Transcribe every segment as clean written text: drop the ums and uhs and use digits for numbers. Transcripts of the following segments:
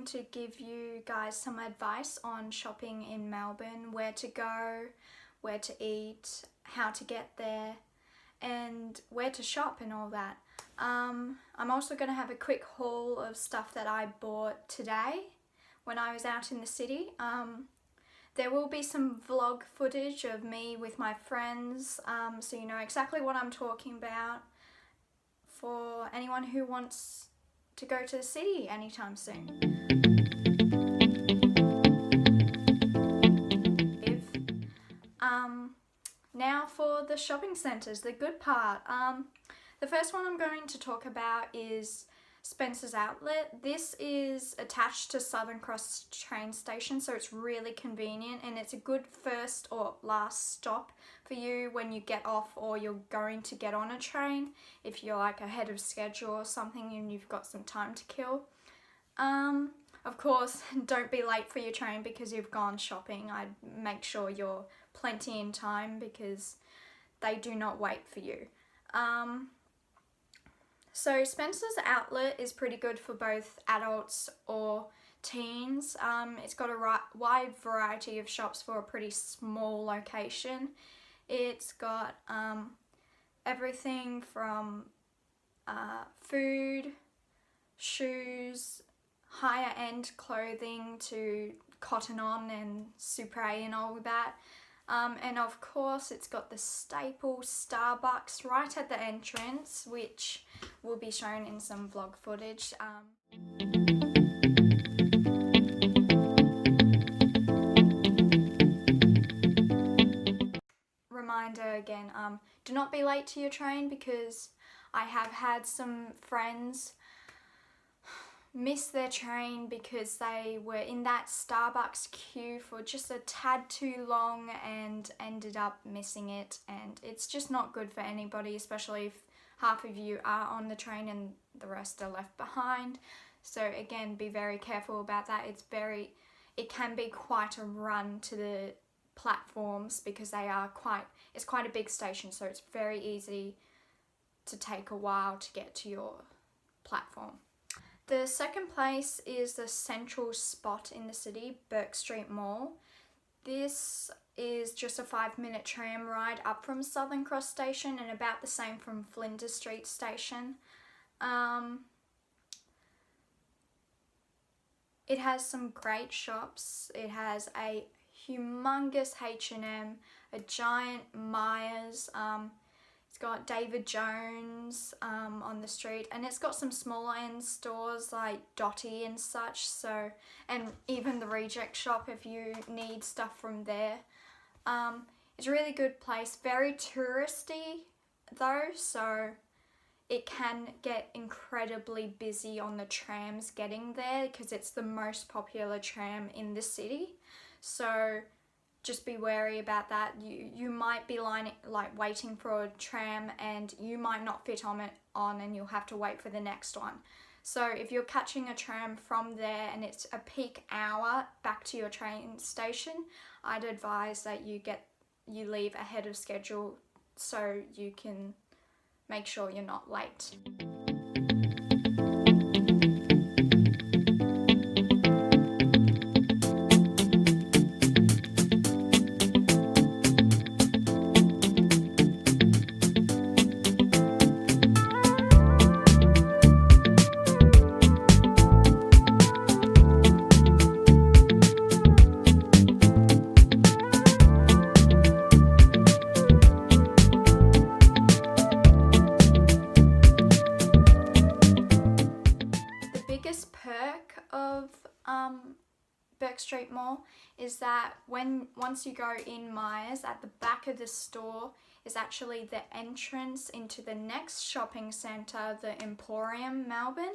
to give you guys some advice on shopping in Melbourne, where to go, where to eat, how to get there, and where to shop and all that. I'm also going to have a quick haul of stuff that I bought today when I was out in the city. There will be some vlog footage of me with my friends, so you know exactly what I'm talking about for anyone who wants to go to the city anytime soon. Now for the shopping centres, the good part. The first one I'm going to talk about is Spencer's Outlet. This is attached to Southern Cross train station, so it's really convenient and it's a good first or last stop for you when you get off or you're going to get on a train, if you're like ahead of schedule or something and you've got some time to kill. Of course, don't be late for your train because you've gone shopping. I'd make sure you're plenty in time because they do not wait for you. So Spencer's Outlet is pretty good for both adults or teens. It's got a wide variety of shops for a pretty small location. It's got everything from food, shoes, higher end clothing to cotton on and supre and all that. And of course it's got the staple Starbucks right at the entrance, which will be shown in some vlog footage. Reminder again, do not be late to your train because I have had some friends miss their train because they were in that Starbucks queue for just a tad too long and ended up missing it, and it's just not good for anybody, especially if half of you are on the train and the rest are left behind. So again, be very careful about that. It can be quite a run to the platforms because it's quite a big station, so it's very easy to take a while to get to your platform. The second place is the central spot in the city, Bourke Street Mall. This is just a 5-minute tram ride up from Southern Cross Station and about the same from Flinders Street Station. It has some great shops. It has a humongous H&M, a giant Myers, it's got David Jones on the street, and it's got some smaller end stores like Dotty and such, so, and even the Reject Shop if you need stuff from there. It's a really good place, very touristy though, so it can get incredibly busy on the trams getting there because it's the most popular tram in the city, so just be wary about that. You might be waiting for a tram and you might not fit on it and you'll have to wait for the next one. So if you're catching a tram from there and it's a peak hour back to your train station, I'd advise that you leave ahead of schedule so you can make sure you're not late. Bourke Street Mall is that once you go in Myers, at the back of the store is actually the entrance into the next shopping centre, the Emporium, Melbourne.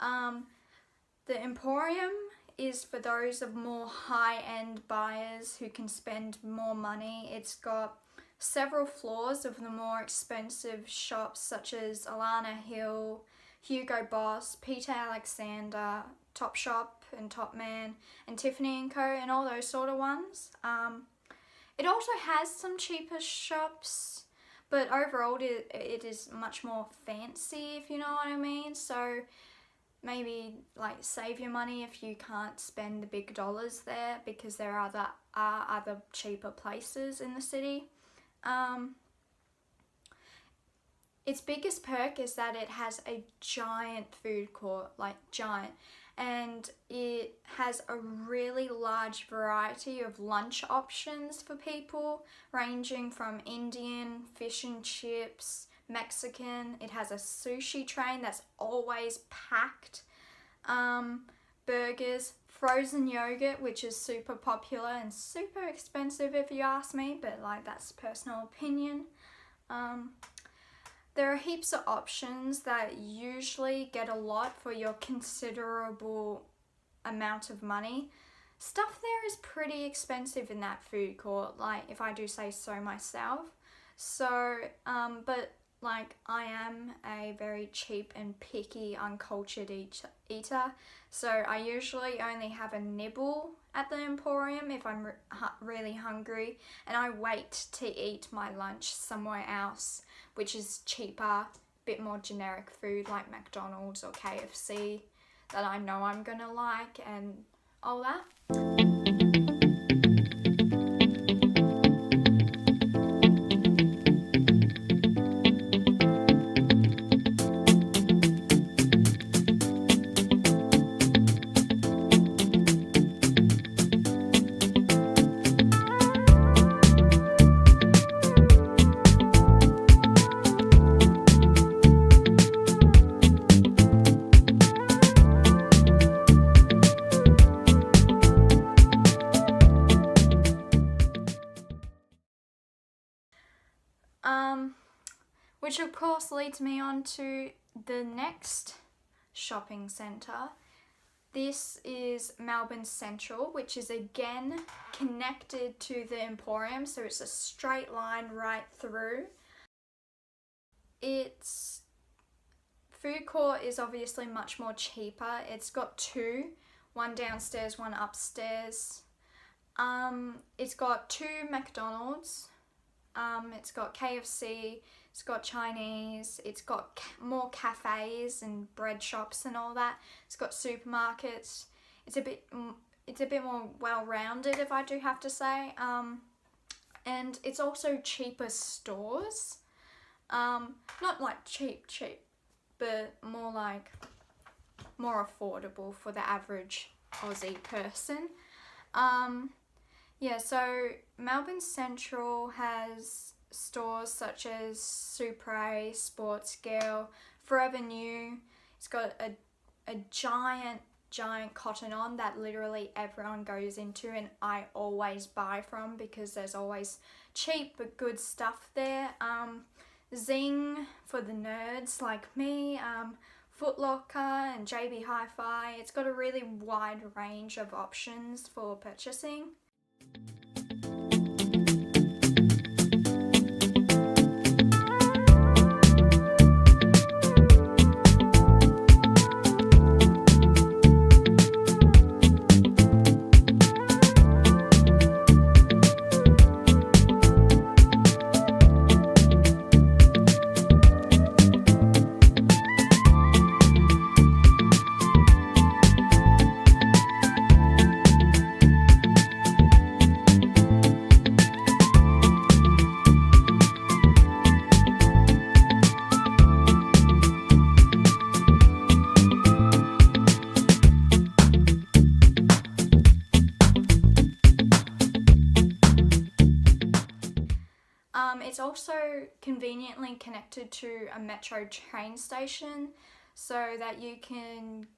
The Emporium is for those of more high-end buyers who can spend more money. It's got several floors of the more expensive shops such as Alana Hill, Hugo Boss, Peter Alexander, Topshop and Topman and Tiffany & Co and all those sort of ones. It also has some cheaper shops, but overall it is much more fancy, if you know what I mean. So maybe like save your money if you can't spend the big dollars there, because there are other cheaper places in the city. Its biggest perk is that it has a giant food court, like giant, and it has a really large variety of lunch options for people, ranging from Indian, fish and chips, Mexican. It has a sushi train that's always packed, burgers, frozen yogurt, which is super popular and super expensive if you ask me, but like that's personal opinion. There are heaps of options that usually get a lot for your considerable amount of money. Stuff there is pretty expensive in that food court, like if I do say so myself. So, but like I am a very cheap and picky, uncultured eater, so I usually only have a nibble at the Emporium if I'm really hungry, and I wait to eat my lunch somewhere else, which is cheaper, bit more generic food like McDonald's or KFC that I know I'm gonna like and all that. Which of course leads me on to the next shopping centre. This is Melbourne Central, which is again connected to the Emporium, so it's a straight line right through. Its food court is obviously much more cheaper. It's got two, one downstairs, one upstairs. It's got two McDonald's. It's got KFC, it's got Chinese, it's got more cafes and bread shops and all that. It's got supermarkets. It's a bit more well-rounded, if I do have to say. And it's also cheaper stores. Not like cheap, but more affordable for the average Aussie person. Yeah, so Melbourne Central has stores such as Supre, Sports Girl, Forever New. It's got a giant Cotton On that literally everyone goes into and I always buy from because there's always cheap but good stuff there. Zing for the nerds like me, Foot Locker and JB Hi-Fi. It's got a really wide range of options for purchasing. It's also conveniently connected to a metro train station so that you can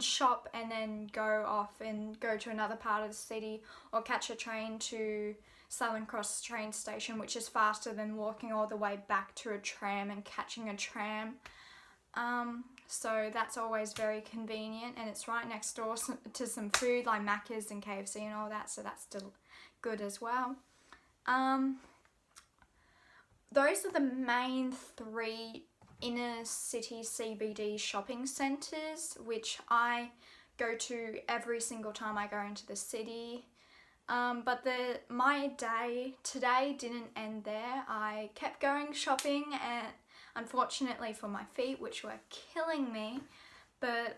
shop and then go off and go to another part of the city or catch a train to Southern Cross train station, which is faster than walking all the way back to a tram and catching a tram. So that's always very convenient, and it's right next door to some food like Macca's and KFC and all that, so that's still good as well. Those are the main three inner city CBD shopping centres which I go to every single time I go into the city. But my day today didn't end there. I kept going shopping, and unfortunately for my feet, which were killing me, But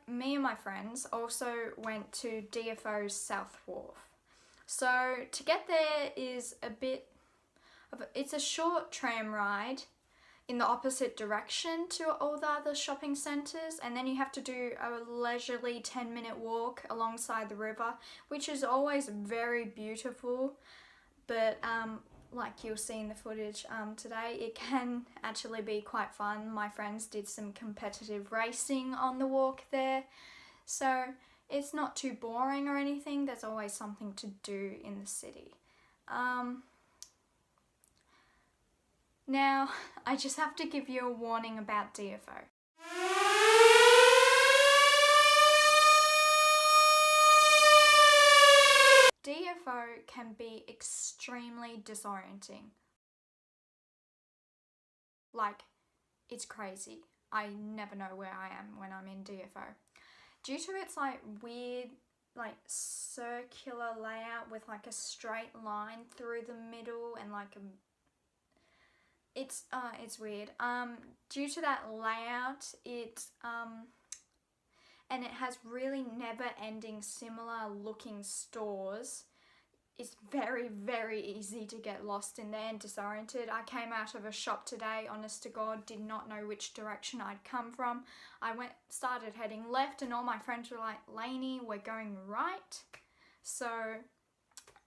me and my friends also went to DFO's South Wharf. So to get there is it's a short tram ride in the opposite direction to all the other shopping centres, and then you have to do a leisurely 10-minute walk alongside the river, which is always very beautiful. But like you'll see in the footage today, it can actually be quite fun. My friends did some competitive racing on the walk there, so it's not too boring or anything. There's always something to do in the city. Now, I just have to give you a warning about DFO. DFO can be extremely disorienting. Like, it's crazy. I never know where I am when I'm in DFO. Due to its like weird, like circular layout with like a straight line through the middle and like it's weird. Due to that layout, and it has really never-ending similar looking stores. It's very, very easy to get lost in there and disoriented. I came out of a shop today, honest to God, did not know which direction I'd come from. I started heading left and all my friends were like, Lainey, we're going right. So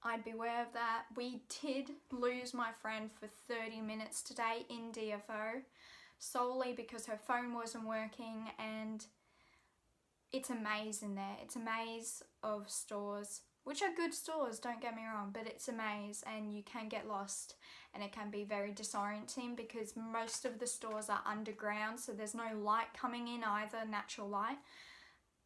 I'd beware of that. We did lose my friend for 30 minutes today in DFO, solely because her phone wasn't working, and it's a maze in there. It's a maze of stores, which are good stores, don't get me wrong, but it's a maze and you can get lost, and it can be very disorienting because most of the stores are underground, so there's no light coming in either, natural light.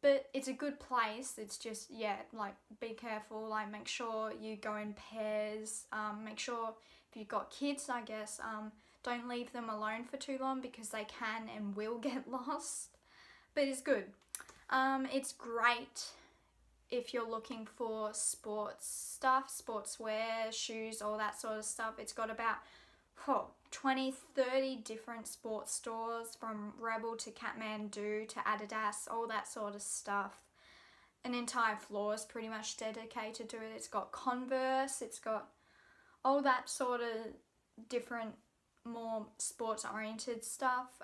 But it's a good place. It's just, yeah, like be careful, like make sure you go in pairs, make sure if you've got kids, I guess, don't leave them alone for too long because they can and will get lost. But it's good. It's great if you're looking for sports stuff, sportswear, shoes, all that sort of stuff. It's got about 20, 30 different sports stores, from Rebel to Kathmandu to Adidas, all that sort of stuff. An entire floor is pretty much dedicated to it. It's got Converse, it's got all that sort of different, more sports oriented stuff.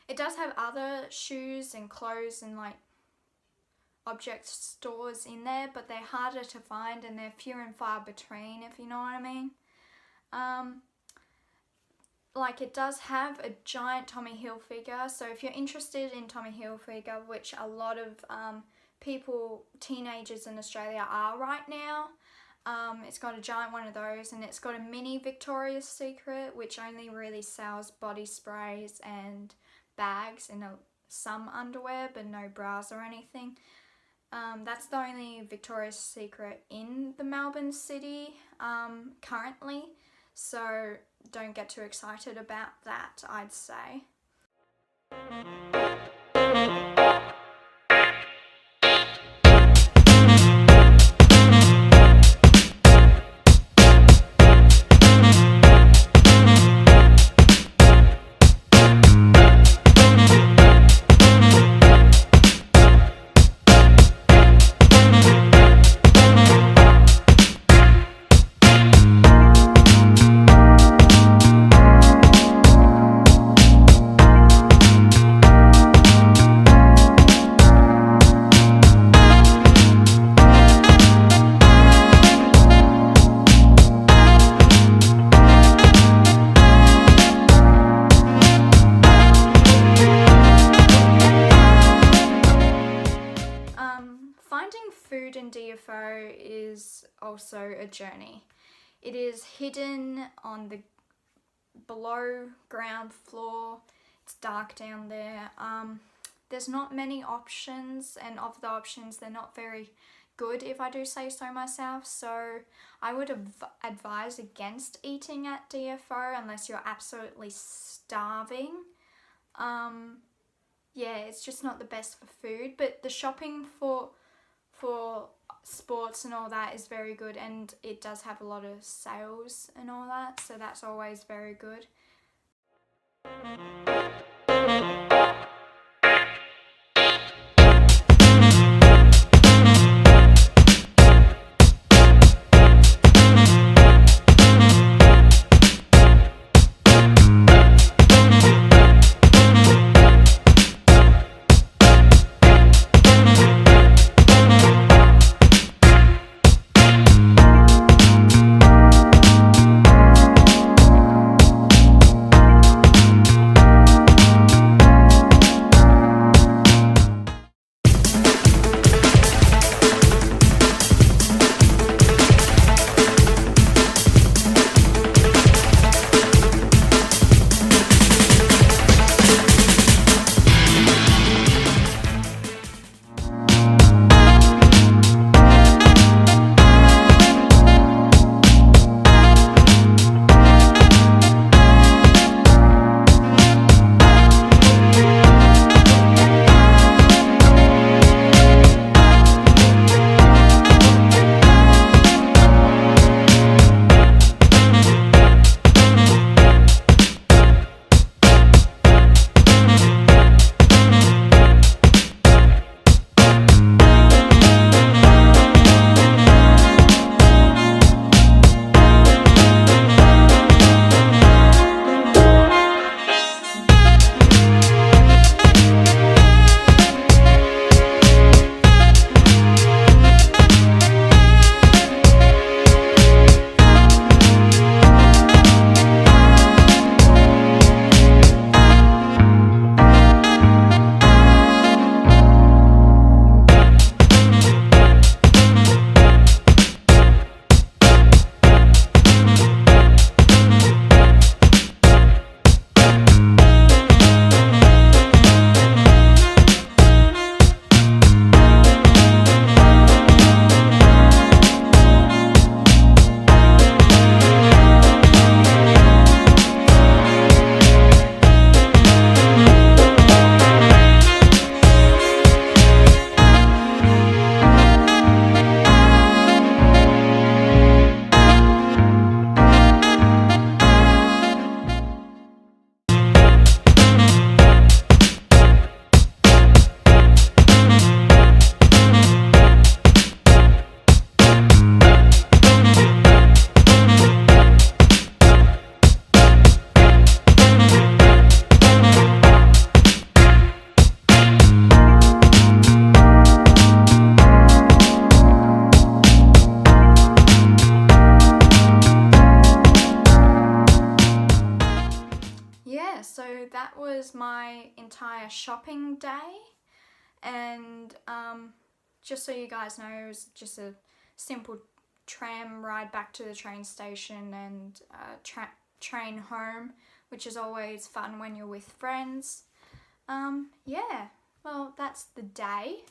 It does have other shoes and clothes and like object stores in there, but they're harder to find and they're few and far between, if you know what I mean. Like it does have a giant Tommy Hilfiger, so if you're interested in Tommy Hilfiger, which a lot of people, teenagers in Australia are right now, it's got a giant one of those, and it's got a mini Victoria's Secret, which only really sells body sprays and bags and some underwear, but no bras or anything. That's the only Victoria's Secret in the Melbourne city currently, so don't get too excited about that, I'd say. Finding food in DFO is also a journey. It is hidden on the below ground floor. It's dark down there. There's not many options, and of the options, they're not very good, if I do say so myself. So I would advise against eating at DFO unless you're absolutely starving. Yeah, it's just not the best for food, but the shopping for sports and all that is very good, and it does have a lot of sales and all that, so that's always very good. So that was my entire shopping day, and just so you guys know, it was just a simple tram ride back to the train station and train home, which is always fun when you're with friends. Yeah, well, that's the day.